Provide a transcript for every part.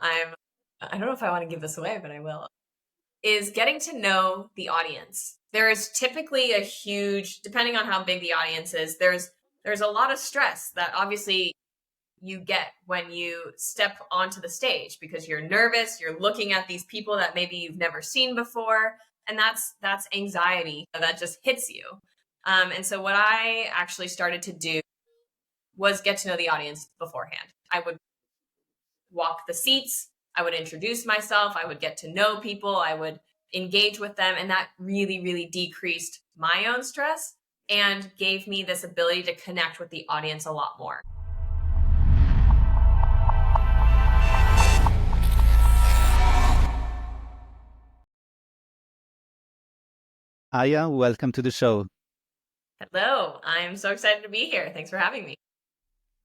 I don't know if I want to give this away, but I will, is getting to know the audience. There is typically a huge, depending on how big the audience is, there's a lot of stress that obviously you get when you step onto the stage because you're nervous, you're looking at these people that maybe you've never seen before, and that's anxiety that just hits you. And so what I actually started to do was get to know the audience beforehand. I would walk the seats, I would introduce myself, I would get to know people, I would engage with them, and that really, really decreased my own stress and gave me this ability to connect with the audience a lot more. Aya, welcome to the show. Hello, I'm so excited to be here. Thanks for having me.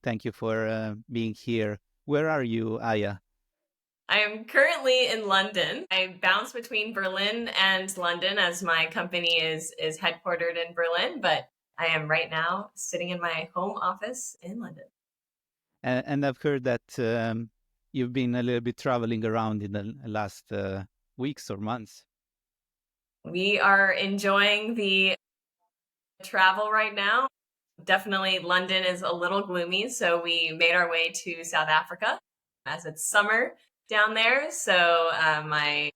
Thank you for being here. Where are you, Aya? I am currently in London. I bounce between Berlin and London as my company is headquartered in Berlin, but I am right now sitting in my home office in London. And I've heard that you've been a little bit traveling around in the last weeks or months. We are enjoying the travel right now. Definitely London is a little gloomy, so we made our way to South Africa as it's summer down there. So my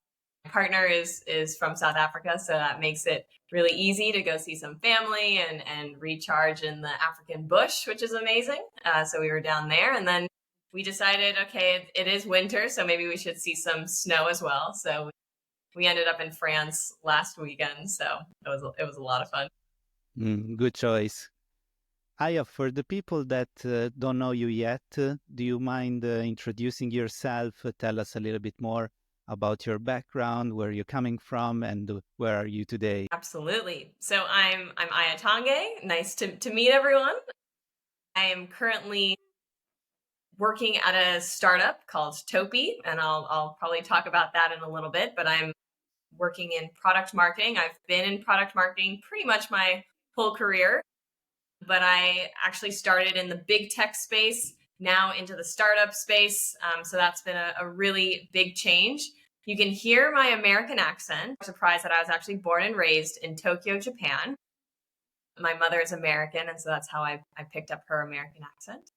partner is from South Africa, so that makes it really easy to go see some family and recharge in the African bush, which is amazing. So we were down there, and then we decided, okay, it is winter, so maybe we should see some snow as well. So we ended up in France last weekend, so it was a lot of fun. Good choice. Aya, for the people that don't know you yet, do you mind introducing yourself? Tell us a little bit more about your background, where you're coming from, and where are you today? Absolutely. So I'm Aya Tange. Nice to meet everyone. I am currently working at a startup called Topi, and I'll probably talk about that in a little bit. But I'm working in product marketing. I've been in product marketing pretty much my whole career, but I actually started in the big tech space, now into the startup space. So that's been a really big change. You can hear my American accent. I'm surprised that I was actually born and raised in Tokyo, Japan. My mother is American, and so that's how I picked up her American accent.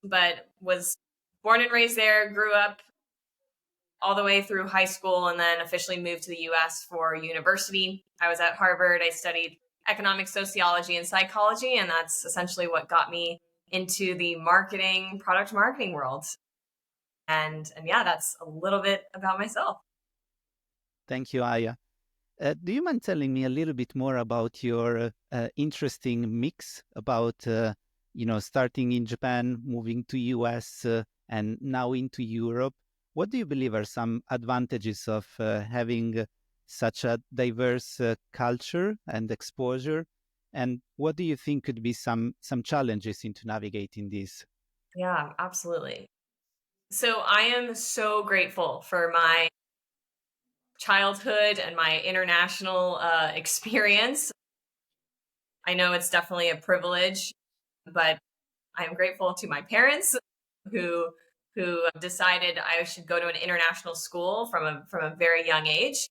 But was born and raised there, grew up all the way through high school, and then officially moved to the US for university. I was at Harvard. I studied economic sociology and psychology, and that's essentially what got me into the product marketing world. And yeah, that's a little bit about myself. Thank you, Aya. Do you mind telling me a little bit more about your interesting mix about starting in Japan, moving to US, and now into Europe? What do you believe are some advantages of having such a diverse culture and exposure? And what do you think could be some challenges into navigating this? Yeah, absolutely. So I am so grateful for my childhood and my international experience. I know it's definitely a privilege, but I'm grateful to my parents who decided I should go to an international school from a very young age.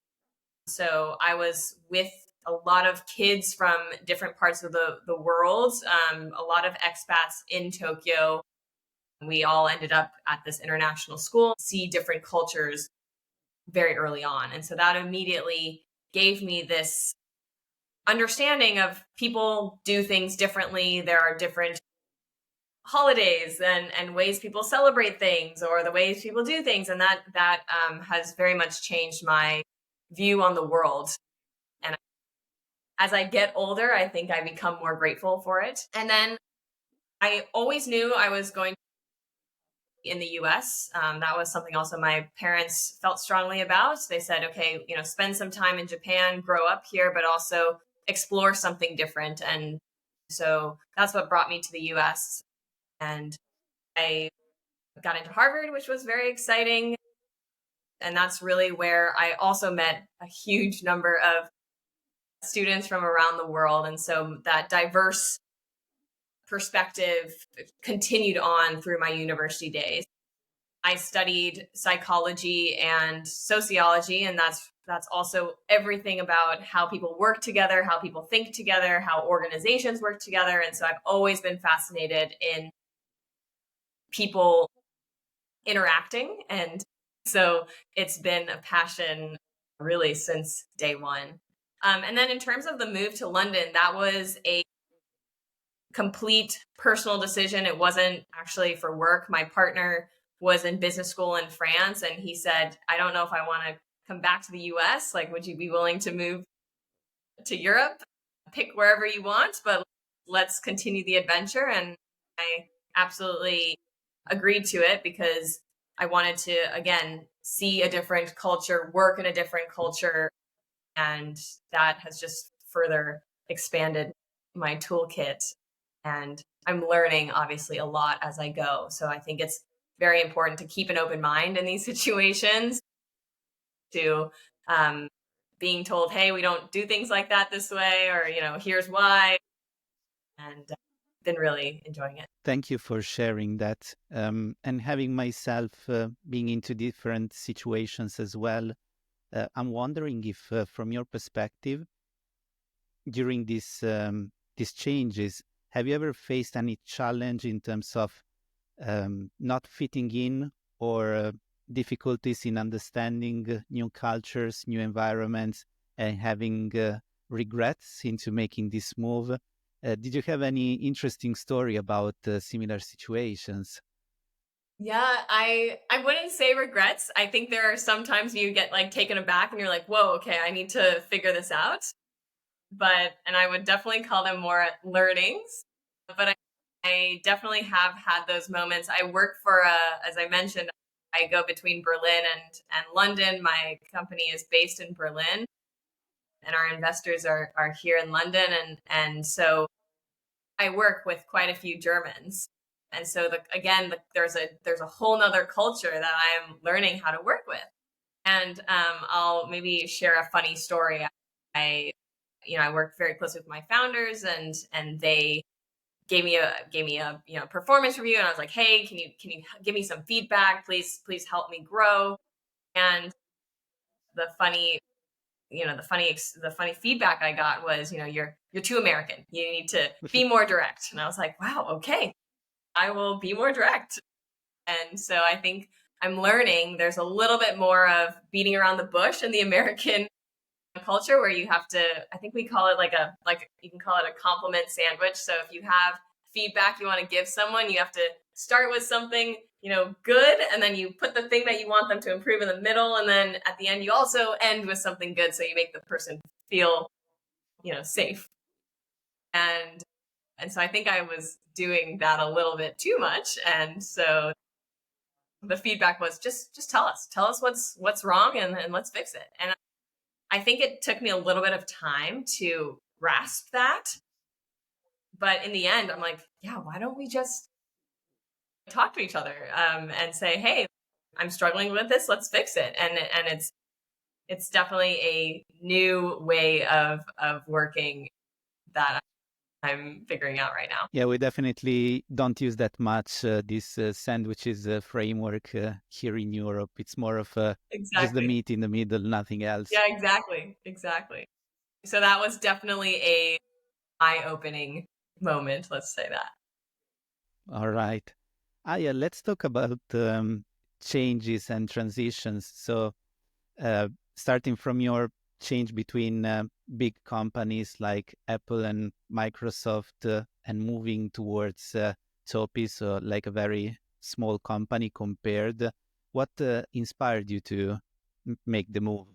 So I was with a lot of kids from different parts of the world, a lot of expats in Tokyo. We all ended up at this international school, see different cultures very early on. And so that immediately gave me this understanding of people do things differently. There are different holidays and ways people celebrate things or the ways people do things. And that has very much changed my view on the world. And as I get older, I think I become more grateful for it. And then I always knew I was going in the US. That was something also my parents felt strongly about. They said, okay, spend some time in Japan, grow up here, but also explore something different. And so that's what brought me to the US. And I got into Harvard, which was very exciting. And that's really where I also met a huge number of students from around the world. And so that diverse perspective continued on through my university days. I studied psychology and sociology, and that's also everything about how people work together, how people think together, how organizations work together. And so I've always been fascinated in people interacting. And so it's been a passion really since day one. And then in terms of the move to London, that was a complete personal decision. It wasn't actually for work. My partner was in business school in France, and he said, I don't know if I want to come back to the US. Like, would you be willing to move to Europe? Pick wherever you want, but let's continue the adventure. And I absolutely agreed to it because I wanted to, again, see a different culture, work in a different culture. And that has just further expanded my toolkit. And I'm learning, obviously, a lot as I go. So I think it's very important to keep an open mind in these situations, to um, being told, hey, we don't do things like that this way, or, here's why. And been really enjoying it. Thank you for sharing that. And having myself being into different situations as well, I'm wondering if, from your perspective, during these changes, have you ever faced any challenge in terms of not fitting in or difficulties in understanding new cultures, new environments, and having regrets into making this move? Did you have any interesting story about similar situations? Yeah, I wouldn't say regrets. I think there are some times you get like taken aback and you're like, whoa, okay, I need to figure this out. And I would definitely call them more learnings. But I definitely have had those moments. I work for as I mentioned, I go between Berlin and London. My company is based in Berlin, and our investors are here in London, and so I work with quite a few Germans. And so there's a whole nother culture that I am learning how to work with. And I'll maybe share a funny story. I I work very closely with my founders, and they gave me a performance review, and I was like, hey, can you give me some feedback, please help me grow. And the funny the funny feedback I got was, you're too American, you need to be more direct. And I was like, wow, okay, I will be more direct. And so I think I'm learning there's a little bit more of beating around the bush in the American culture, where you have to, I think we call it like you can call it a compliment sandwich. So if you have feedback you want to give someone, you have to start with something, good, and then you put the thing that you want them to improve in the middle, and then at the end you also end with something good, so you make the person feel, safe. And so I think I was doing that a little bit too much. And so the feedback was, just tell us what's wrong, and let's fix it. And I think it took me a little bit of time to grasp that. But in the end, I'm like, yeah, why don't we just talk to each other, and say, hey, I'm struggling with this. Let's fix it. And it's definitely a new way of working that I'm figuring out right now. Yeah, we definitely don't use that much this sandwiches framework here in Europe. It's more of just the Exactly. meat in the middle, nothing else. Yeah, exactly. So that was definitely a eye-opening moment. Let's say that. All right. Aya, let's talk about changes and transitions. So, starting from your change between big companies like Apple and Microsoft and moving towards Topi, so like a very small company compared, what inspired you to make the move?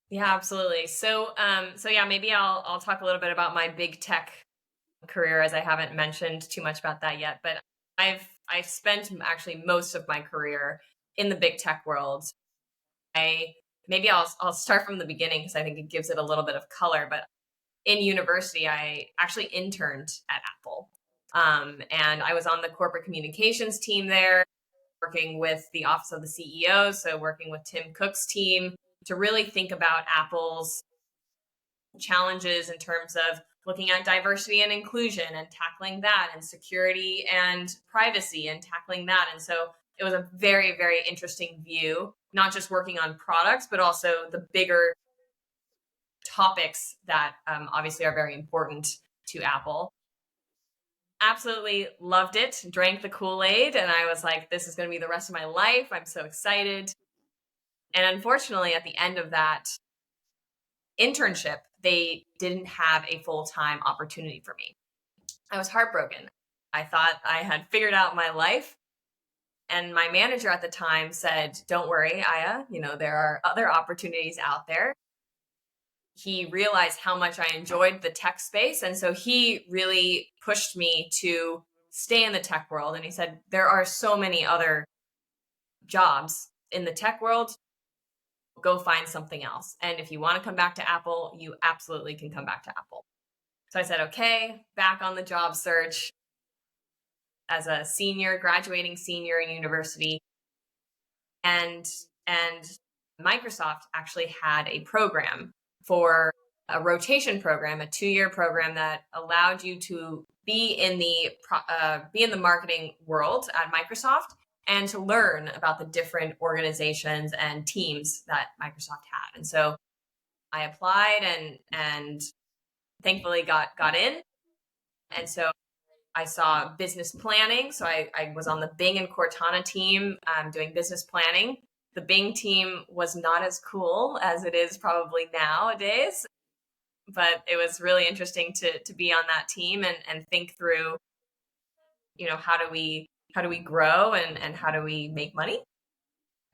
Yeah, absolutely. So yeah, maybe I'll talk a little bit about my big tech career, as I haven't mentioned too much about that yet. But I've spent actually most of my career in the big tech world. I Maybe I'll start from the beginning because I think it gives it a little bit of color. But in university, I actually interned at Apple, and I was on the corporate communications team there, working with the office of the CEO, so working with Tim Cook's team to really think about Apple's challenges in terms of looking at diversity and inclusion and tackling that, and security and privacy and tackling that. And so It was a very, very interesting view, not just working on products, but also the bigger topics that obviously are very important to Apple. Absolutely loved it, drank the Kool-Aid, and I was like, this is going to be the rest of my life. I'm so excited. And unfortunately, at the end of that internship, they didn't have a full-time opportunity for me. I was heartbroken. I thought I had figured out my life. And my manager at the time said, don't worry, Aya, there are other opportunities out there. He realized how much I enjoyed the tech space. And so he really pushed me to stay in the tech world. And he said, there are so many other jobs in the tech world. Go find something else. And if you want to come back to Apple, you absolutely can come back to Apple. So I said, okay, back on the job search as a graduating senior in university. And Microsoft actually had a program for a rotation program, a 2-year program that allowed you to be in the marketing world at Microsoft and to learn about the different organizations and teams that Microsoft had. And so I applied and thankfully got in. And so I saw business planning. So I was on the Bing and Cortana team doing business planning. The Bing team was not as cool as it is probably nowadays, but it was really interesting to be on that team and think through, how do we grow and how do we make money?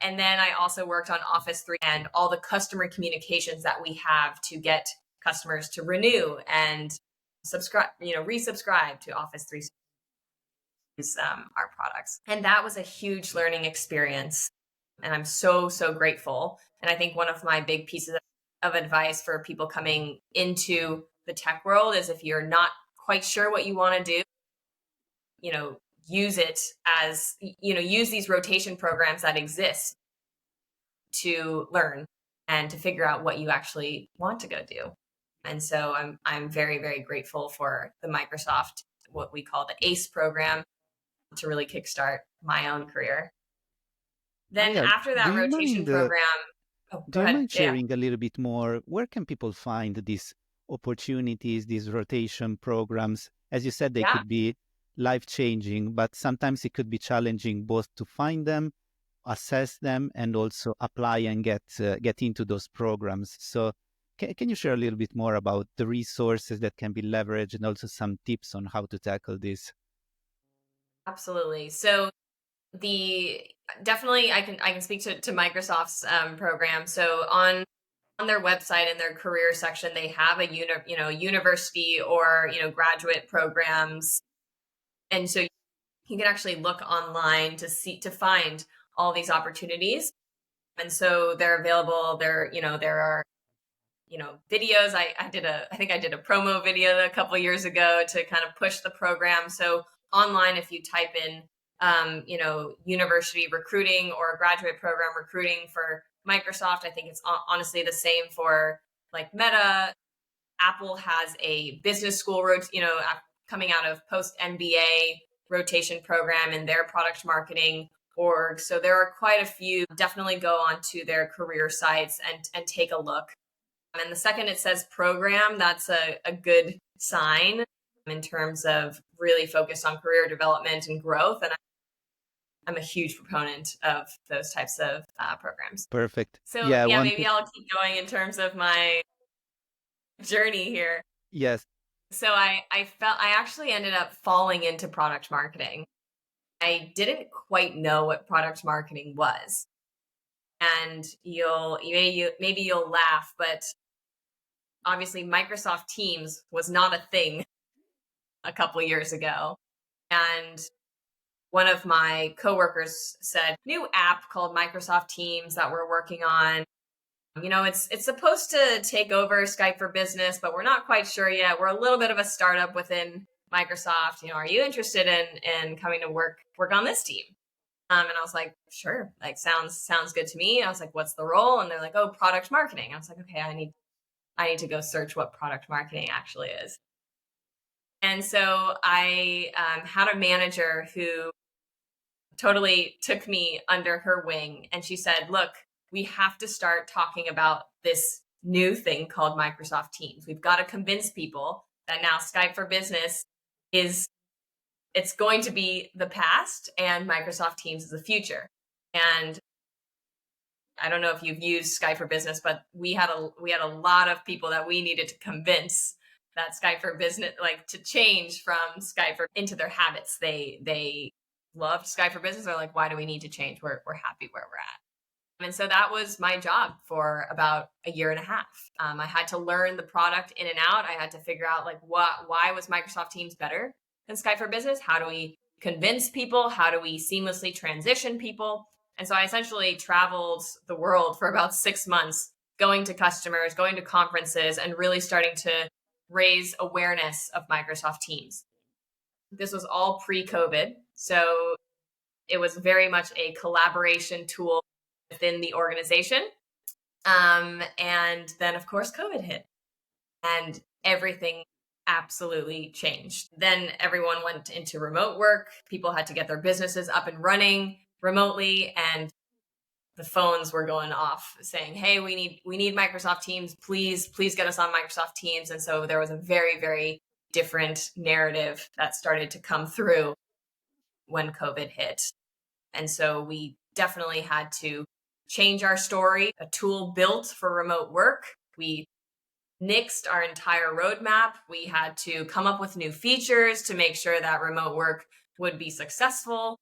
And then I also worked on Office 3 and all the customer communications that we have to get customers to renew and subscribe, resubscribe to Office 3 our products. And that was a huge learning experience. And I'm so, so grateful. And I think one of my big pieces of advice for people coming into the tech world is if you're not quite sure what you want to do, use it as, use these rotation programs that exist to learn and to figure out what you actually want to go do. And so I'm very, very grateful for the Microsoft, what we call the ACE program, to really kickstart my own career. Then Aya, after do that you rotation mind program, oh, do go you ahead. mind Yeah, sharing a little bit more? Where can people find these opportunities, these rotation programs? As you said, they yeah, could be life-changing, but sometimes it could be challenging both to find them, assess them, and also apply and get into those programs. So can you share a little bit more about the resources that can be leveraged and also some tips on how to tackle this? absolutely. So the definitely I can speak to Microsoft's program. So on their website in their career section, they have a university or graduate programs, and so you can actually look online to find all these opportunities. And so they're available. There are videos. I think I did a promo video a couple years ago to kind of push the program. So online, if you type in university recruiting or graduate program recruiting for Microsoft, I think it's honestly the same for like Meta. Apple has a business school coming out of post MBA rotation program in their product marketing org. So there are quite a few. Definitely go onto their career sites and take a look. And the second it says program, that's a good sign in terms of really focused on career development and growth. And I'm a huge proponent of those types of programs. Perfect. So Yeah, I yeah, maybe wanted. I'll keep going in terms of my journey here. Yes. So I actually ended up falling into product marketing. I didn't quite know what product marketing was. And maybe you'll laugh, but obviously Microsoft Teams was not a thing a couple years ago. And one of my coworkers said, new app called Microsoft Teams that we're working on. It's supposed to take over Skype for Business, but we're not quite sure yet. We're a little bit of a startup within Microsoft. Are you interested in coming to work on this team? And I was like, sure, like sounds good to me. I was like, what's the role? And they're like, oh, product marketing. I was like, okay, I need to go search what product marketing actually is. And so I had a manager who totally took me under her wing. And she said, look, we have to start talking about this new thing called Microsoft Teams. We've got to convince people that now Skype for Business is it's going to be the past and Microsoft Teams is the future. And I don't know if you've used Skype for Business, but we had a lot of people that we needed to convince that Skype for Business, like to change from Skype for into their habits. They loved Skype for Business. They're like, why do we need to change? We're happy where we're at. And so that was my job for about a year and a half. I had to learn the product in and out. I had to figure out like why was Microsoft Teams better than Skype for Business? How do we convince people? How do we seamlessly transition people? And so I essentially traveled the world for about 6 months, going to customers, going to conferences, and really starting to raise awareness of Microsoft Teams. This was all pre-COVID. So it was very much a collaboration tool within the organization. And then, of course, COVID hit and everything absolutely changed. Then everyone went into remote work. People had to get their businesses up and running remotely, and the phones were going off saying, hey, we need Microsoft Teams. Please get us on Microsoft Teams. And so there was a very, very different narrative that started to come through when COVID hit. And so we definitely had to change our story, a tool built for remote work. We nixed our entire roadmap. We had to come up with new features to make sure that remote work would be successful.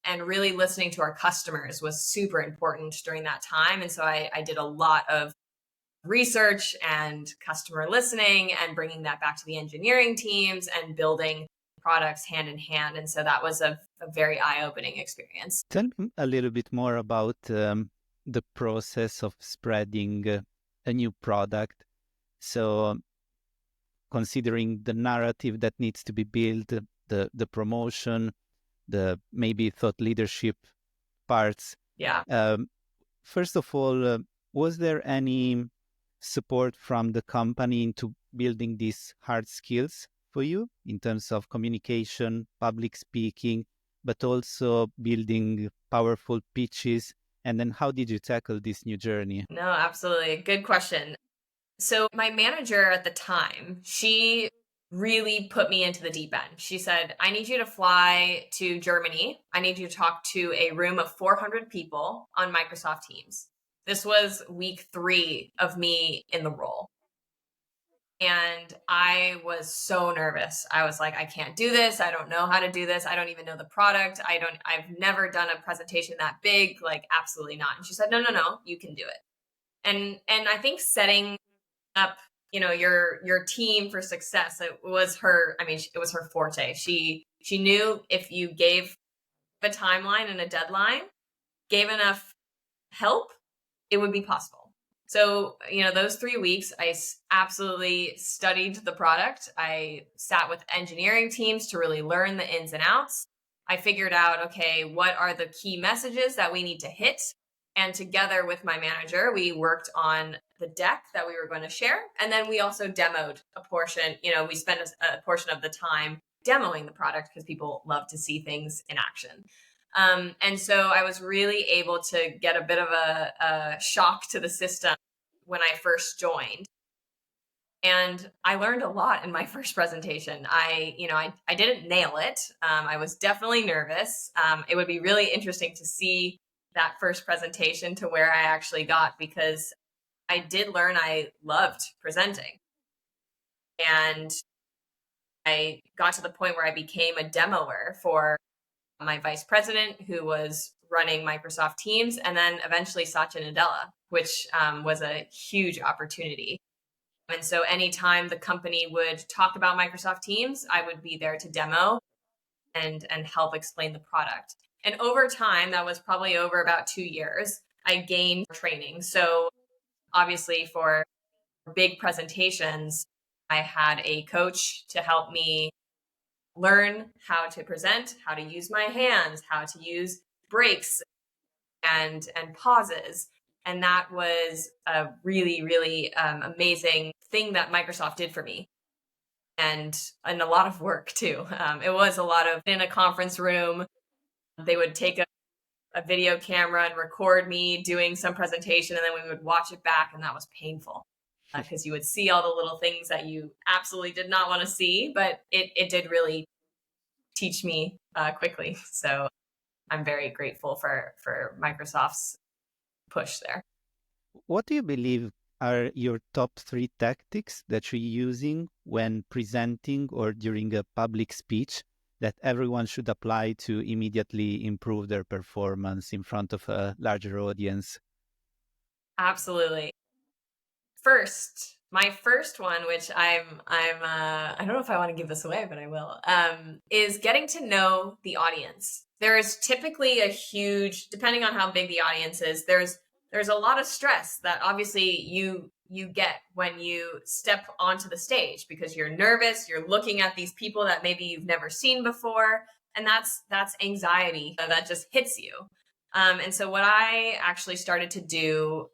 And really listening to our customers was super important during that time. And so I did a lot of research and customer listening and bringing that back to the engineering teams and building products hand in hand. And so that was a very eye-opening experience. Tell me a little bit more about the process of spreading a new product. So considering the narrative that needs to be built, the promotion, the maybe thought leadership parts. Yeah. First of all, was there any support from the company into building these hard skills for you in terms of communication, public speaking, but also building powerful pitches? And then how did you tackle this new journey? No, absolutely. Good question. So my manager at the time, she really put me into the deep end. She said, I need you to fly to Germany. I need you to talk to a room of 400 people on Microsoft Teams. This was week 3 of me in the role. And I was so nervous. I was like, I can't do this. I don't know how to do this. I don't even know the product. I've never done a presentation that big, like absolutely not. And she said, no, you can do it. And I think setting up, your team for success, it was her forte. She knew if you gave a timeline and a deadline, gave enough help, it would be possible. So, those 3 weeks, I absolutely studied the product. I sat with engineering teams to really learn the ins and outs. I figured out, okay, what are the key messages that we need to hit? And together with my manager, we worked on the deck that we were going to share. And then we also demoed a portion. We spent a portion of the time demoing the product because people love to see things in action. And so I was really able to get a bit of a shock to the system when I first joined. And I learned a lot in my first presentation. I didn't nail it. I was definitely nervous. It would be really interesting to see that first presentation to where I actually got, because I did learn I loved presenting. And I got to the point where I became a demoer for my vice president, who was running Microsoft Teams, and then eventually Satya Nadella, which was a huge opportunity. And so anytime the company would talk about Microsoft Teams, I would be there to demo and help explain the product. And over time, that was probably over about 2 years, I gained training. So obviously for big presentations, I had a coach to help me learn how to present, how to use my hands, how to use breaks and pauses. And that was a really, really amazing thing that Microsoft did for me. And a lot of work too. It was a lot of in a conference room, They would take a video camera and record me doing some presentation, and then we would watch it back, and that was painful because you would see all the little things that you absolutely did not want to see, but it did really teach me quickly. So I'm very grateful for Microsoft's push there. What do you believe are your top three tactics that you're using when presenting or during a public speech that everyone should apply to immediately improve their performance in front of a larger audience? Absolutely. First, my first one, which I don't know if I want to give this away, but I will, is getting to know the audience. There is typically a huge, depending on how big the audience is, there's a lot of stress that obviously you get when you step onto the stage because you're nervous, you're looking at these people that maybe you've never seen before, and that's anxiety that just hits you. And so what I actually started to do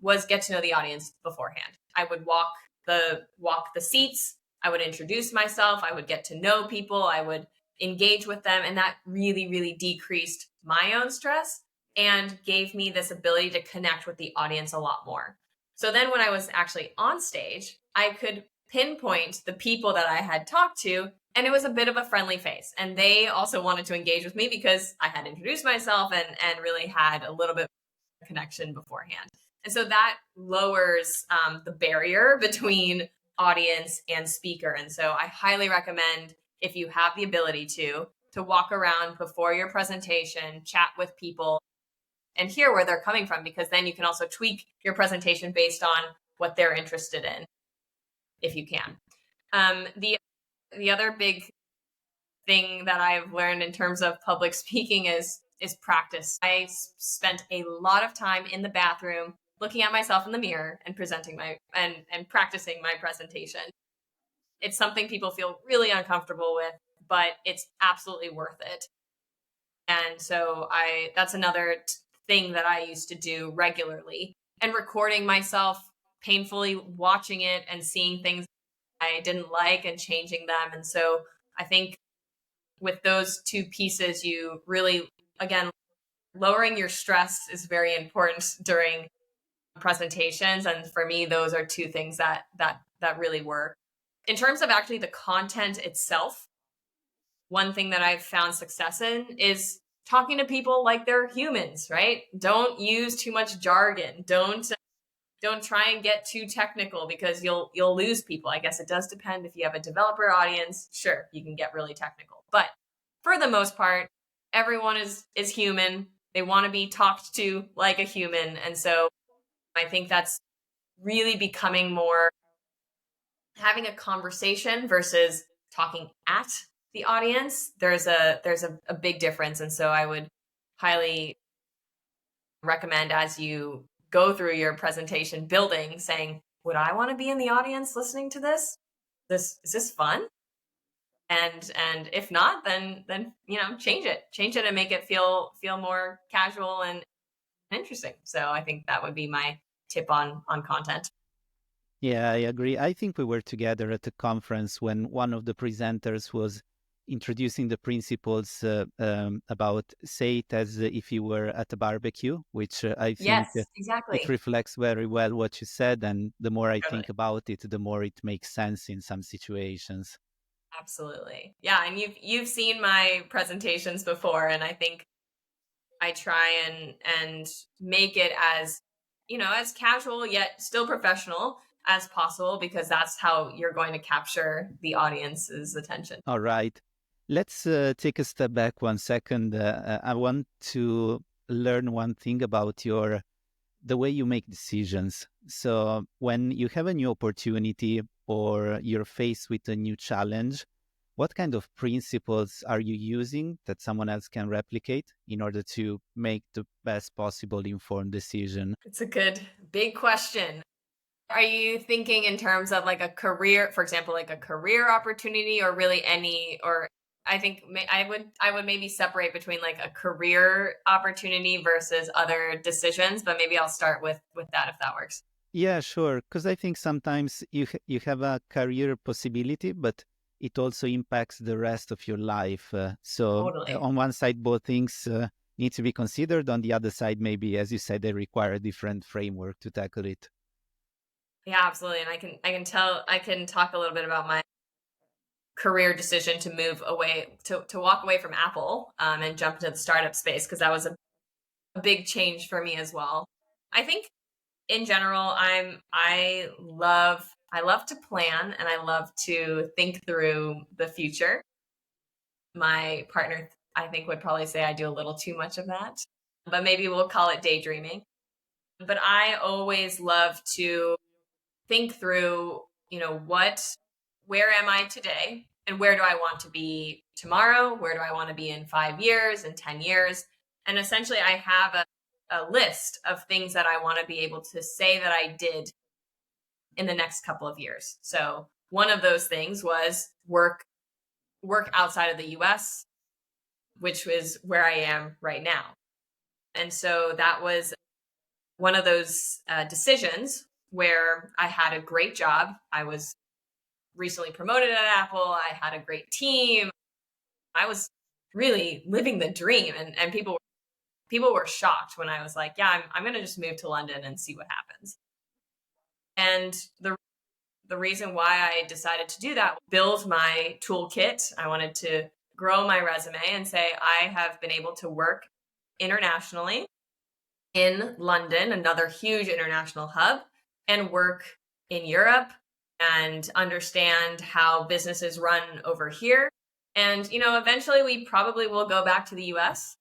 was get to know the audience beforehand. I would walk the seats. I would introduce myself. I would get to know people. I would engage with them, and that really, really decreased my own stress and gave me this ability to connect with the audience a lot more. So then, when I was actually on stage, I could pinpoint the people that I had talked to, and it was a bit of a friendly face, and they also wanted to engage with me because I had introduced myself and really had a little bit of connection beforehand. And so that lowers the barrier between audience and speaker. And so I highly recommend, if you have the ability to walk around before your presentation, chat with people, and hear where they're coming from, because then you can also tweak your presentation based on what they're interested in, if you can. The other big thing that I've learned in terms of public speaking is practice. I spent a lot of time in the bathroom looking at myself in the mirror and presenting and practicing my presentation. It's something people feel really uncomfortable with, but it's absolutely worth it. And so I that's another thing that I used to do regularly, and recording myself painfully watching it and seeing things I didn't like and changing them. And so I think with those two pieces, you really, again, lowering your stress is very important during presentations. And for me, those are two things that really work. In terms of actually the content itself, one thing that I've found success in is talking to people like they're humans, right? Don't use too much jargon. Don't try and get too technical because you'll lose people. I guess it does depend. If you have a developer audience, sure, you can get really technical. But for the most part, everyone is human. They want to be talked to like a human. And so I think that's really becoming more having a conversation versus talking at the audience. There's a big difference. And so I would highly recommend, as you go through your presentation building, saying, would I want to be in the audience listening to this? Is this fun? And if not, then change it and make it feel more casual and interesting. So I think that would be my tip on content. Yeah, I agree. I think we were together at a conference when one of the presenters was introducing the principles about say it as if you were at a barbecue, which I think Yes, it exactly. reflects very well what you said. And the more I Totally. think about it, the more it makes sense in some situations. Absolutely. Yeah, and you've seen my presentations before, and I think I try and make it as, as casual yet still professional as possible, because that's how you're going to capture the audience's attention. All right. Let's take a step back 1 second. I want to learn one thing about the way you make decisions. So when you have a new opportunity or you're faced with a new challenge, what kind of principles are you using that someone else can replicate in order to make the best possible informed decision? It's a good big question. Are you thinking in terms of like a career, for example, like a career opportunity, or really any, or I think I would maybe separate between like a career opportunity versus other decisions, but maybe I'll start with that if that works. Yeah, sure. Because I think sometimes you have a career possibility, but it also impacts the rest of your life. So Totally. on one side, both things need to be considered. On the other side, maybe, as you said, they require a different framework to tackle it. Yeah, absolutely. And I can talk a little bit about my career decision to move away to walk away from Apple and jump into the startup space because that was a big change for me as well. I think in general, I love to plan and I love to think through the future. My partner, I think, would probably say I do a little too much of that, but maybe we'll call it daydreaming. But I always love to think through, where am I today and where do I want to be tomorrow? Where do I want to be in 5 years and 10 years? And essentially, I have a list of things that I want to be able to say that I did in the next couple of years. So one of those things was work outside of the US, which is where I am right now. And so that was one of those decisions where I had a great job. I was recently promoted at Apple. I had a great team. I was really living the dream, and people were shocked when I was like, "Yeah, I'm going to just move to London and see what happens." And the reason why I decided to do that, build my toolkit. I wanted to grow my resume and say I have been able to work internationally in London, another huge international hub, and work in Europe and understand how businesses run over here. And, eventually we probably will go back to the US.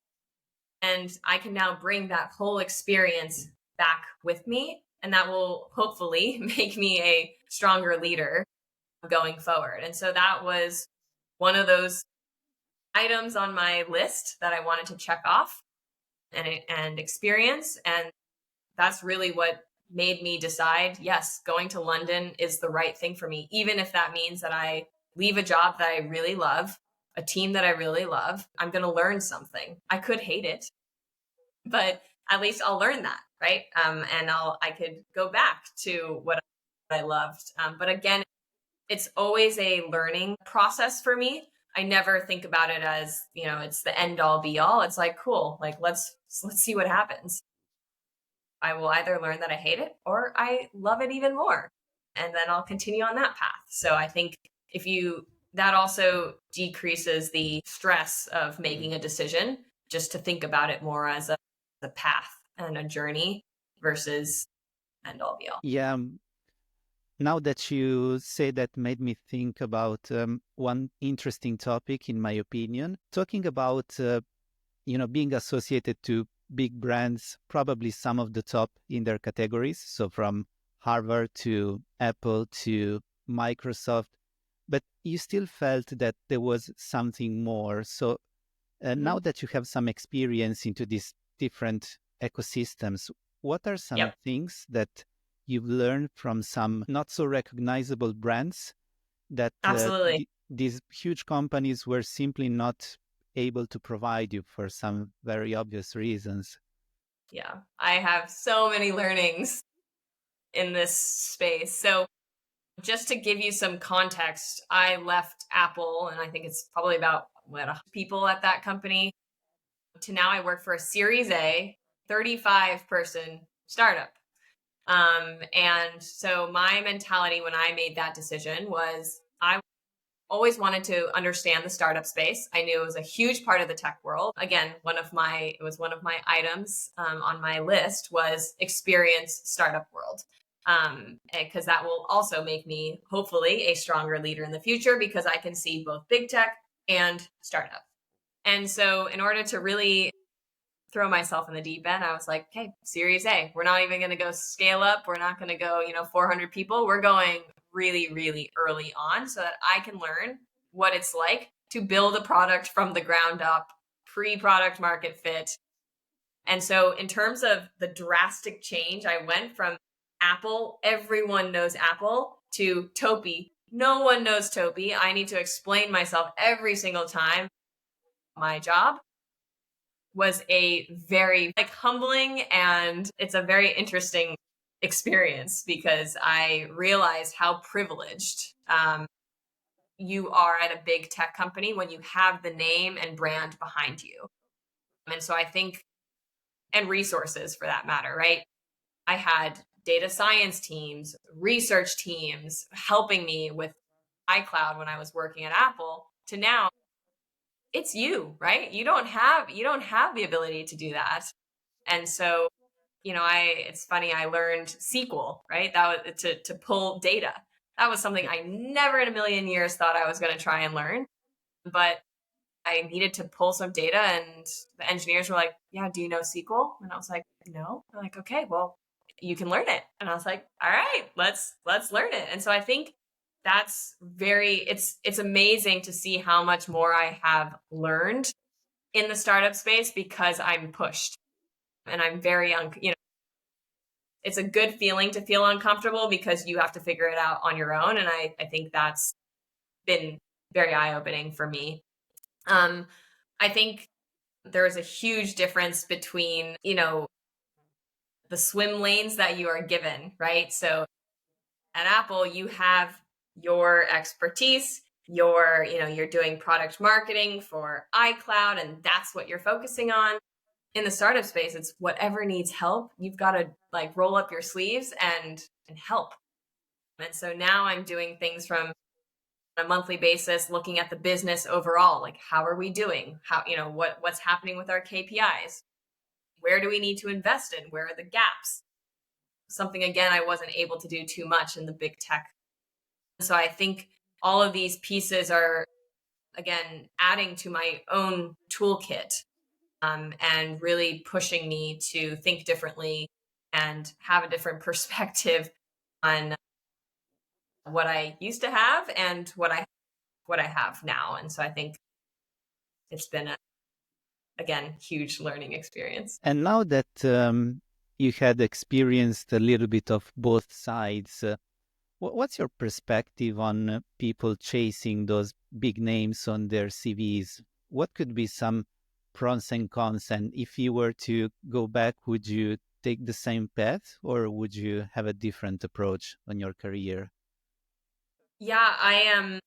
And I can now bring that whole experience back with me. And that will hopefully make me a stronger leader going forward. And so that was one of those items on my list that I wanted to check off and experience. And that's really what made me decide, yes, going to London is the right thing for me, even if that means that I leave a job that I really love, a team that I really love. I'm going to learn something. I could hate it, but at least I'll learn that, right? And I could go back to what I loved. But again, it's always a learning process for me. I never think about it as, it's the end all be all. It's like, cool, like let's see what happens. I will either learn that I hate it or I love it even more. And then I'll continue on that path. So I think that also decreases the stress of making a decision, just to think about it more as a path and a journey versus end all be all. Yeah, now that you say that made me think about one interesting topic, in my opinion, talking about being associated to big brands, probably some of the top in their categories. So from Harvard to Apple to Microsoft, but you still felt that there was something more. So now Mm-hmm. that you have some experience into these different ecosystems, what are some Yep, things that you've learned from some not so recognizable brands that absolutely. these huge companies were simply not able to provide you for some very obvious reasons? Yeah, I have so many learnings in this space. So just to give you some context, I left Apple, and I think it's probably about what people at that company, to now I work for a Series A, 35-person startup. And so my mentality when I made that decision was I always wanted to understand the startup space. I knew it was a huge part of the tech world. Again, it was one of my items on my list was experience startup world. Because that will also make me hopefully a stronger leader in the future because I can see both big tech and startup. And so in order to really throw myself in the deep end, I was like, okay, Series A. We're not even going to go scale up. We're not going to go, 400 people. We're going really, really early on so that I can learn what it's like to build a product from the ground up, pre-product market fit. And so in terms of the drastic change, I went from Apple, everyone knows Apple, to Topi. No one knows Topi. I need to explain myself every single time. My job was a very humbling, and it's a very interesting experience because I realized how privileged you are at a big tech company when you have the name and brand behind you. And so I think, and resources for that matter, right? I had data science teams, research teams helping me with iCloud when I was working at Apple, to now it's you, right? You don't have the ability to do that. And so, it's funny, I learned SQL, right? That was to pull data. That was something I never in a million years thought I was going to try and learn, but I needed to pull some data, and the engineers were like, "Yeah, do you know SQL?" And I was like, "No." They're like, "Okay, well, you can learn it." And I was like, "All right, let's learn it." And so I think that's it's amazing to see how much more I have learned in the startup space because I'm pushed, and I'm very it's a good feeling to feel uncomfortable because you have to figure it out on your own, and I think that's been very eye-opening for me. I think there's a huge difference between, the swim lanes that you are given, right? So at Apple, you have your expertise, you're doing product marketing for iCloud, and that's what you're focusing on. In the startup space, it's whatever needs help. You've got to like roll up your sleeves and help. And so now I'm doing things from a monthly basis, looking at the business overall, like how are we doing? How, what's happening with our KPIs? Where do we need to invest in? Where are the gaps? Something, again, I wasn't able to do too much in the big tech. So I think all of these pieces are, again, adding to my own toolkit, and really pushing me to think differently and have a different perspective on what I used to have and what I have now. And so I think it's been a, again, huge learning experience. And now that you had experienced a little bit of both sides, what's your perspective on people chasing those big names on their CVs? What could be some pros and cons? And if you were to go back, would you take the same path or would you have a different approach on your career? Yeah,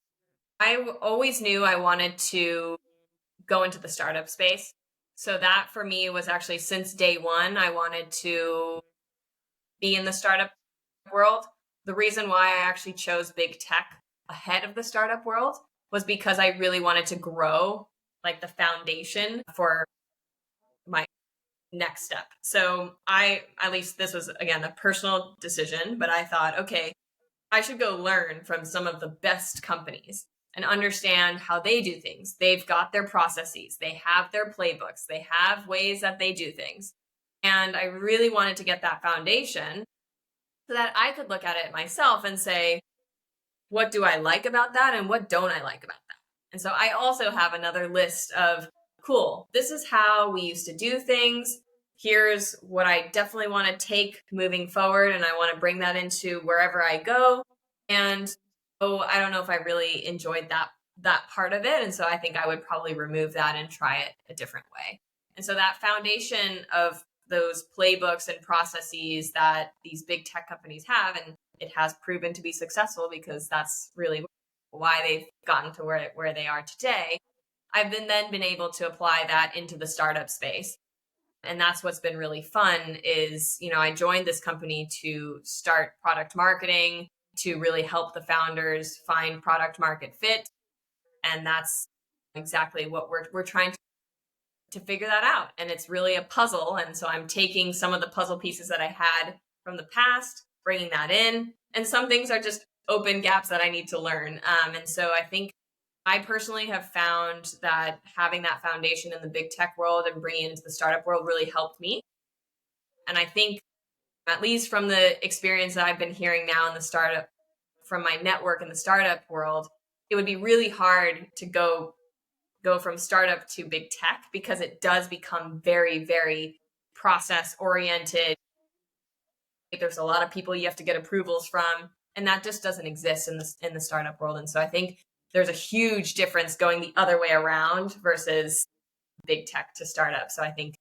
always knew I wanted to go into the startup space. So that for me was actually since day one, I wanted to be in the startup world. The reason why I actually chose big tech ahead of the startup world was because I really wanted to grow like the foundation for my next step. So at least this was again a personal decision, but I thought, okay, I should go learn from some of the best companies and understand how they do things. They've got their processes, they have their playbooks, they have ways that they do things. And I really wanted to get that foundation so that I could look at it myself and say, what do I like about that and what don't I like about that? And so I also have another list of, cool, this is how we used to do things. Here's what I definitely want to take moving forward, and I want to bring that into wherever I go. And I don't know if I really enjoyed that part of it, and so I think I would probably remove that and try it a different way. And so that foundation of those playbooks and processes that these big tech companies have, and it has proven to be successful because that's really why they've gotten to where they are today. I've then been able to apply that into the startup space. And that's what's been really fun is, I joined this company to start product marketing, to really help the founders find product market fit. And that's exactly what we're trying to figure that out. And it's really a puzzle. And so I'm taking some of the puzzle pieces that I had from the past, bringing that in. And some things are just open gaps that I need to learn. And so I think I personally have found that having that foundation in the big tech world and bringing it into the startup world really helped me. And I think, at least from the experience that I've been hearing now in the startup, from my network in the startup world, it would be really hard to go from startup to big tech because it does become very, very process oriented. There's a lot of people you have to get approvals from, and that just doesn't exist in the startup world. And so I think there's a huge difference going the other way around versus big tech to startup. So I think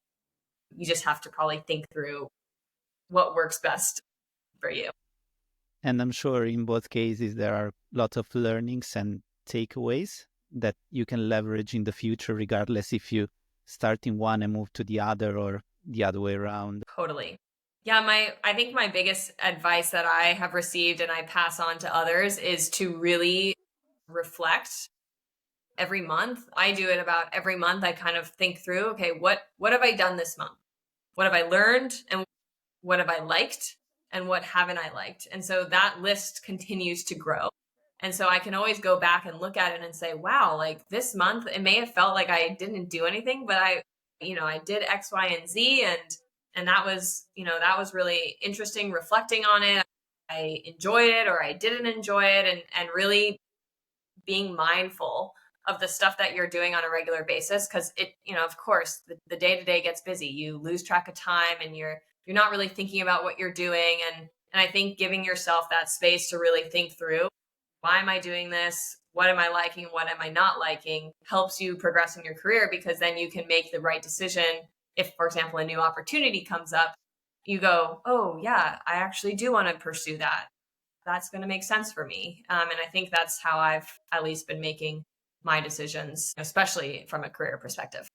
you just have to probably think through what works best for you. And I'm sure in both cases there are lots of learnings and takeaways that you can leverage in the future, regardless if you start in one and move to the other or the other way around? Totally. Yeah, I think my biggest advice that I have received and I pass on to others is to really reflect every month. I do it about every month. I kind of think through, okay, what have I done this month? What have I learned and what have I liked and what haven't I liked? And so that list continues to grow. And so I can always go back and look at it and say, wow, like this month, it may have felt like I didn't do anything, but I did X, Y, and Z. And that was, that was really interesting reflecting on it. I enjoyed it or I didn't enjoy it and really being mindful of the stuff that you're doing on a regular basis because of course the day-to-day gets busy, you lose track of time and you're not really thinking about what you're doing and I think giving yourself that space to really think through why am I doing this, what am I liking, what am I not liking, helps you progress in your career because then you can make the right decision. If for example a new opportunity comes up, you go, oh yeah, I actually do want to pursue that, that's going to make sense for me. And I think that's how I've at least been making my decisions, especially from a career perspective.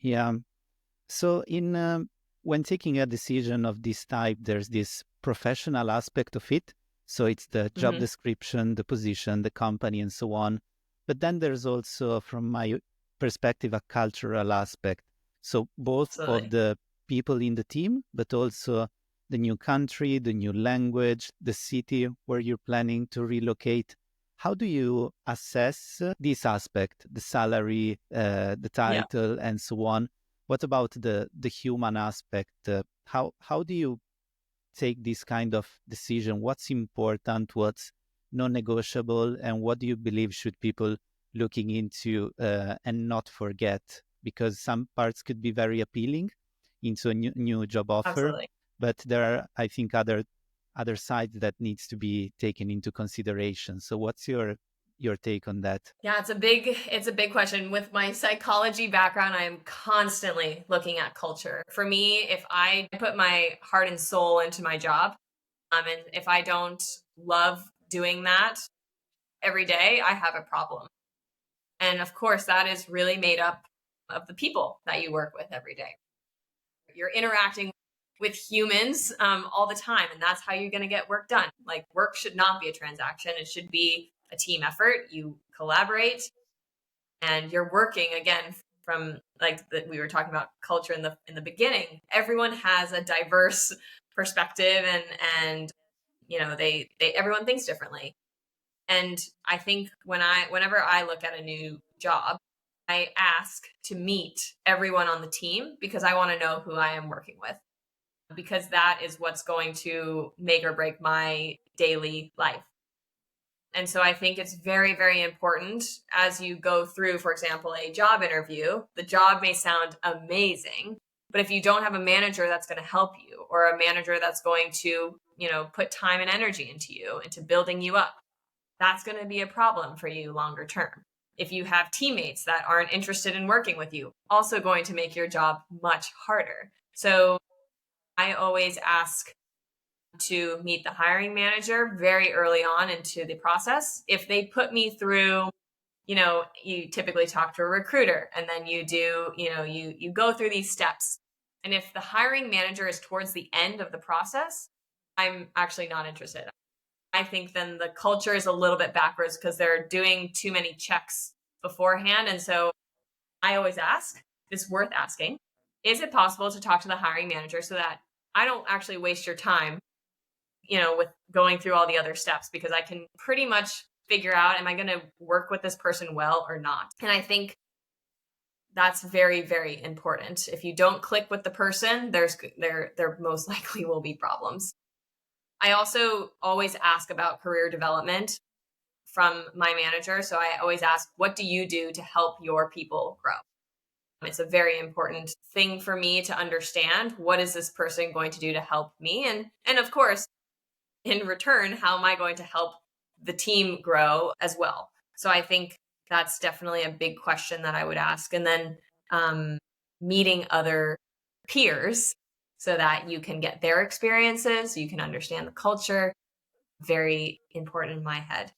Yeah. So, in when taking a decision of this type, there's this professional aspect of it. So it's the job Hmm. description, the position, the company, and so on. But then there's also, from my perspective, a cultural aspect. So both of Absolutely. the people in the team, but also the new country, the new language, the city where you're planning to relocate. How do you assess this aspect, the salary, the Yeah, title, and so on? What about the human aspect? How do you take this kind of decision? What's important? What's non-negotiable? And what do you believe should people looking into and not forget? Because some parts could be very appealing into a new job offer, absolutely. but there are, I think, other sides that needs to be taken into consideration. So, what's your take on that? Yeah, it's a big question. With my psychology background, I am constantly looking at culture. For me, if I put my heart and soul into my job, and if I don't love doing that every day, I have a problem. And of course, that is really made up of the people that you work with every day. You're interacting with humans all the time, and that's how you're going to get work done. Like work should not be a transaction; it should be a team effort. You collaborate, and you're working again from we were talking about culture in the beginning. Everyone has a diverse perspective, and they everyone thinks differently. And I think whenever I look at a new job, I ask to meet everyone on the team because I want to know who I am working with, because that is what's going to make or break my daily life. And so I think it's very, very important as you go through, for example, a job interview. The job may sound amazing, but if you don't have a manager that's going to help you or a manager that's going to, put time and energy into you, into building you up, that's going to be a problem for you longer term. If you have teammates that aren't interested in working with you, also going to make your job much harder. So I always ask to meet the hiring manager very early on into the process. If they put me through, you typically talk to a recruiter and then you do, you go through these steps. And if the hiring manager is towards the end of the process, I'm actually not interested. I think then the culture is a little bit backwards because they're doing too many checks beforehand. And so I always ask, it's worth asking, is it possible to talk to the hiring manager so that I don't actually waste your time, with going through all the other steps, because I can pretty much figure out, am I going to work with this person well or not? And I think that's very, very important. If you don't click with the person, there most likely will be problems. I also always ask about career development from my manager. So I always ask, what do you do to help your people grow? It's a very important thing for me to understand. What is this person going to do to help me? And of course, in return, how am I going to help the team grow as well? So I think that's definitely a big question that I would ask. And then um, meeting other peers so that you can get their experiences, you can understand the culture, very important in my head.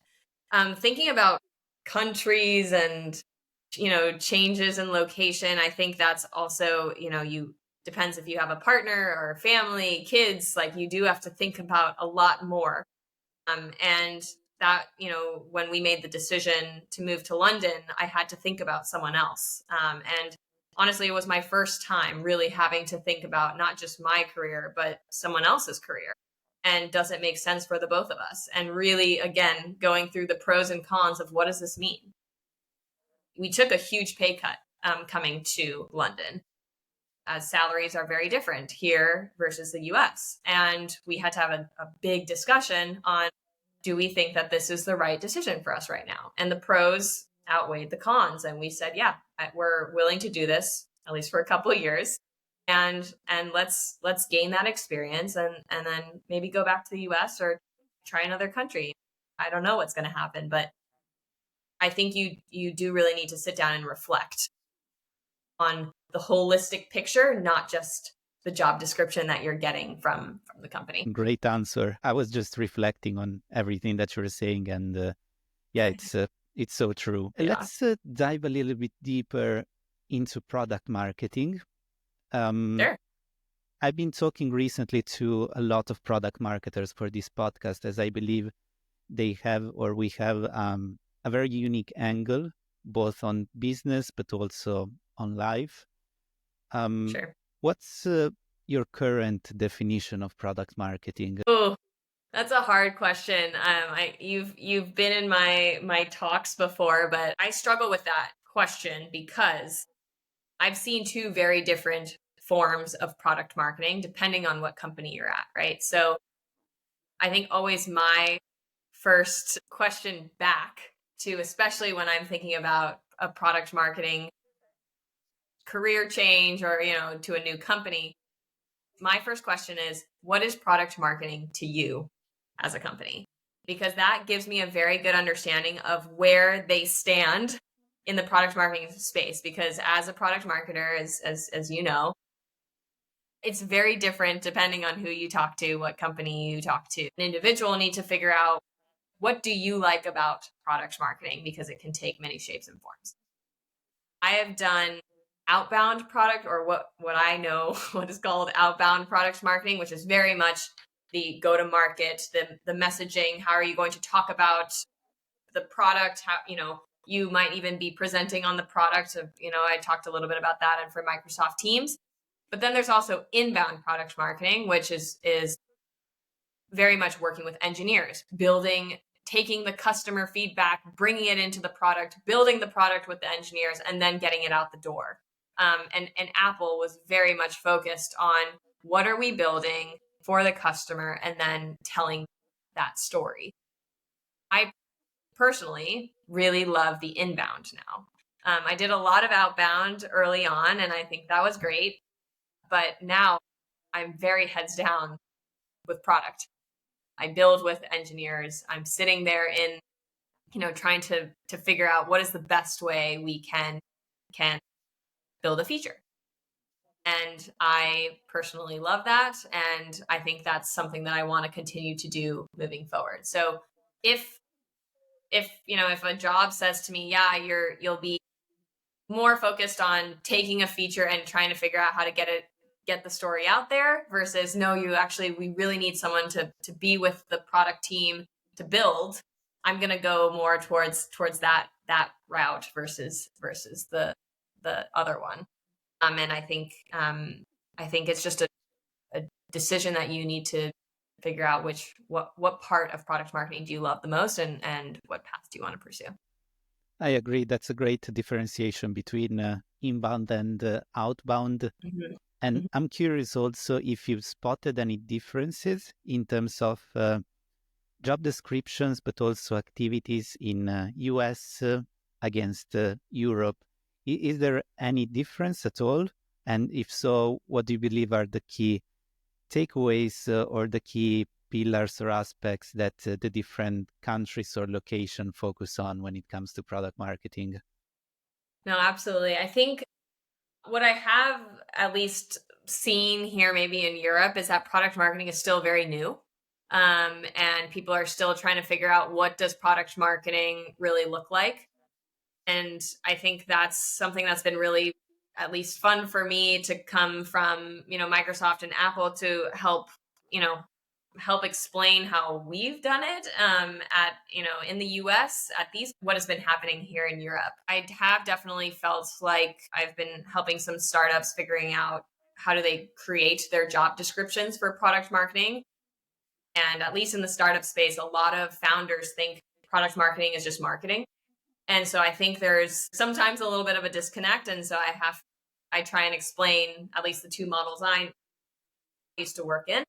Thinking about countries and, changes in location. I think that's also, you depends if you have a partner or family, kids, like you do have to think about a lot more. And that, when we made the decision to move to London, I had to think about someone else. And honestly, it was my first time really having to think about not just my career, but someone else's career. And does it make sense for the both of us? And really, again, going through the pros and cons of what does this mean? We took a huge pay cut coming to London, as salaries are very different here versus the US. And we had to have a big discussion on, do we think that this is the right decision for us right now? And the pros outweighed the cons. And we said, yeah, we're willing to do this, at least for a couple of years. And let's gain that experience and then maybe go back to the US or try another country. I don't know what's going to happen, but I think you do really need to sit down and reflect on the holistic picture, not just the job description that you're getting from the company. Great answer. I was just reflecting on everything that you were saying, and yeah, it's so true. Yeah. Let's dive a little bit deeper into product marketing. Sure. I've been talking recently to a lot of product marketers for this podcast, as I believe they have, or we have, a very unique angle, both on business but also on life. Sure. What's your current definition of product marketing? Oh, that's a hard question. You've been in my talks before, but I struggle with that question because I've seen two very different forms of product marketing depending on what company you're at, right? So I think always my first question back to, especially when I'm thinking about a product marketing career change or, to a new company, my first question is, what is product marketing to you as a company? Because that gives me a very good understanding of where they stand in the product marketing space. Because as a product marketer, as you know, it's very different depending on who you talk to, what company you talk to. An individual need to figure out, what do you like about product marketing? Because it can take many shapes and forms. I have done outbound product, or what I know what is called outbound product marketing, which is very much the go to market, the messaging. How are you going to talk about the product? How, you might even be presenting on the product of, I talked a little bit about that and for Microsoft Teams. But then there's also inbound product marketing, which is very much working with engineers, taking the customer feedback, bringing it into the product, building the product with the engineers, and then getting it out the door. And Apple was very much focused on, what are we building for the customer, and then telling that story. I personally really love the inbound now. I did a lot of outbound early on, and I think that was great. But now I'm very heads down with product. I build with engineers. I'm sitting there in, trying to figure out what is the best way we can build a feature. And I personally love that. And I think that's something that I want to continue to do moving forward. So if a job says to me, yeah, you'll be more focused on taking a feature and trying to figure out how to get the story out there, versus, no, we really need someone to be with the product team to build, I'm going to go more towards that route versus the other one. And I think it's just a decision that you need to figure out what part of product marketing do you love the most, and what path do you want to pursue. I agree. That's a great differentiation between inbound and outbound. Mm-hmm. And Mm-hmm. I'm curious also if you've spotted any differences in terms of job descriptions, but also activities in US against Europe. Is there any difference at all? And if so, what do you believe are the key takeaways or the key pillars or aspects that the different countries or location focus on when it comes to product marketing? No, absolutely. I think what I have at least seen here, maybe in Europe, is that product marketing is still very new. And people are still trying to figure out, what does product marketing really look like? And I think that's something that's been really at least fun for me to come from, Microsoft and Apple to help, help explain how we've done it at, in the US at these, what has been happening here in Europe. I have definitely felt like I've been helping some startups figuring out how do they create their job descriptions for product marketing. And at least in the startup space, a lot of founders think product marketing is just marketing. And so I think there's sometimes a little bit of a disconnect. And so I try and explain at least the two models I used to work in,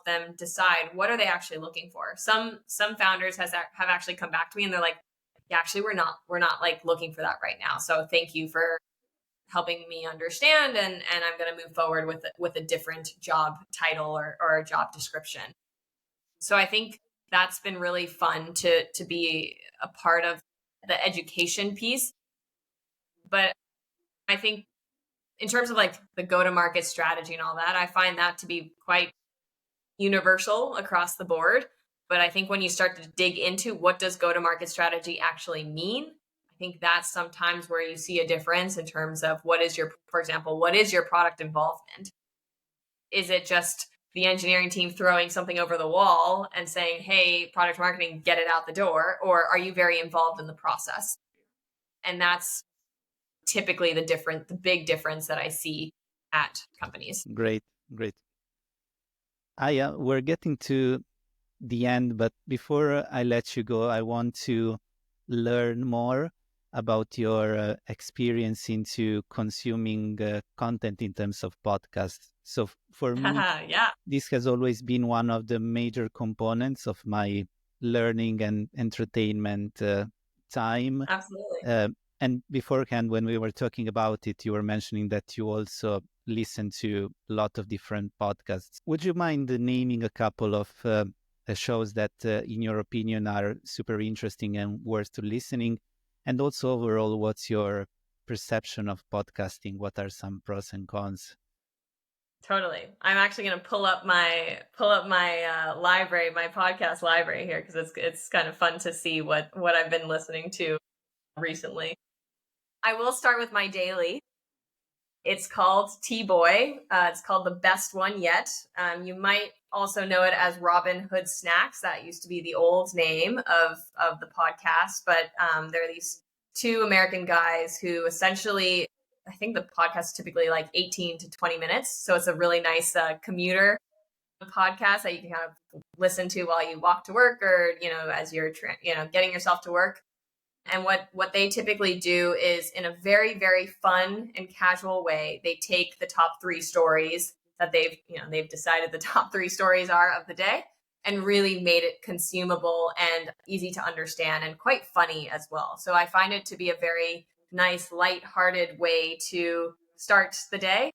them decide what are they actually looking for. Some founders have actually come back to me and they're like, yeah, actually we're not like looking for that right now. So thank you for helping me understand, and I'm going to move forward with a different job title or a job description. So I think that's been really fun to be a part of the education piece. But I think in terms of like the go to market strategy and all that, I find that to be quite universal across the board. But I think when you start to dig into what does go to market strategy actually mean, I think that's sometimes where you see a difference in terms of for example, what is your product involvement? Is it just the engineering team throwing something over the wall and saying, hey, product marketing, get it out the door? Or are you very involved in the process? And that's typically the big difference that I see at companies. Great, great. Aya, we're getting to the end, but before I let you go, I want to learn more about your experience into consuming content in terms of podcasts. So for me, Yeah, this has always been one of the major components of my learning and entertainment time. absolutely. Uh, and beforehand, when we were talking about it, you were mentioning that you also listen to a lot of different podcasts. Would you mind naming a couple of shows that, in your opinion, are super interesting and worth to listening? And also, overall, what's your perception of podcasting? What are some pros and cons? Totally. I'm actually going to pull up my library, my podcast library here, because it's kind of fun to see what I've been listening to recently. I will start with my daily. It's called T-Boy. It's called The Best One Yet. You might also know it as Robin Hood Snacks. That used to be the old name of the podcast. But there are these two American guys who essentially, I think the podcast is typically like 18 to 20 minutes. So it's a really nice commuter podcast that you can kind of listen to while you walk to work or, as you're, getting yourself to work. And what they typically do is in a very, very fun and casual way, they take the top three stories that they've decided the top three stories are of the day and really made it consumable and easy to understand and quite funny as well. So I find it to be a very nice, lighthearted way to start the day.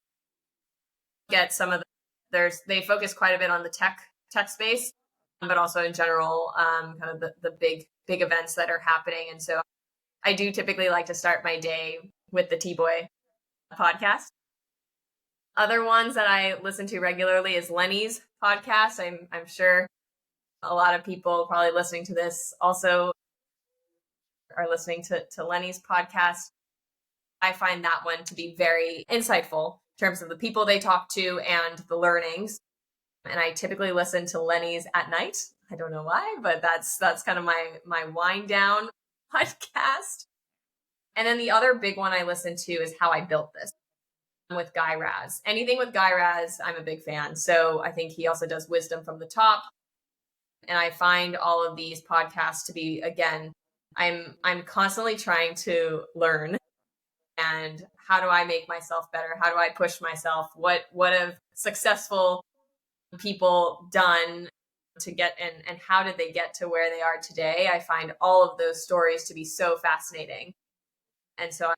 Get some of they focus quite a bit on the tech space, but also in general, kind of the big events that are happening. And so I do typically like to start my day with the T-Boy podcast. Other ones that I listen to regularly is Lenny's podcast. I'm sure a lot of people probably listening to this also are listening to Lenny's podcast. I find that one to be very insightful in terms of the people they talk to and the learnings. And I typically listen to Lenny's at night. I don't know why, but that's kind of my wind down podcast. And then the other big one I listen to is How I Built This with Guy Raz. Anything with Guy Raz, I'm a big fan. So I think he also does Wisdom from the Top. And I find all of these podcasts to be, again, I'm constantly trying to learn, and how do I make myself better? How do I push myself? What have successful people done to get, and how did they get to where they are today? I find all of those stories to be so fascinating. And so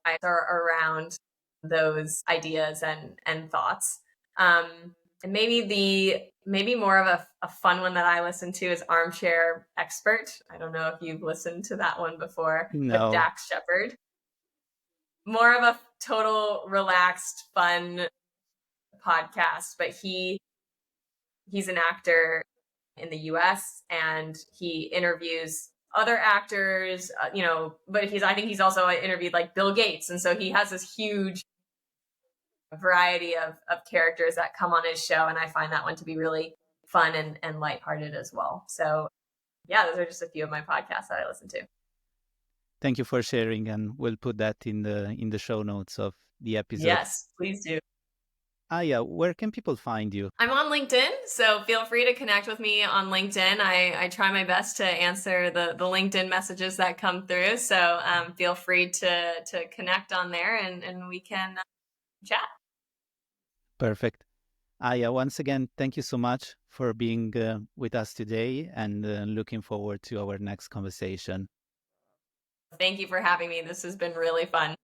I are around those ideas and thoughts. And maybe more of a fun one that I listen to is Armchair Expert. I don't know if you've listened to that one before with No. Dax Shepard. More of a total relaxed, fun podcast, but he's an actor in the US and he interviews other actors, but I think he's also interviewed like Bill Gates. And so he has this huge variety of characters that come on his show. And I find that one to be really fun and lighthearted as well. So yeah, those are just a few of my podcasts that I listen to. Thank you for sharing, and we'll put that in the show notes of the episode. Yes, please do. Aya, where can people find you? I'm on LinkedIn, so feel free to connect with me on LinkedIn. I try my best to answer the LinkedIn messages that come through. So feel free to connect on there and we can chat. Perfect. Aya, once again, thank you so much for being with us today, and looking forward to our next conversation. Thank you for having me. This has been really fun.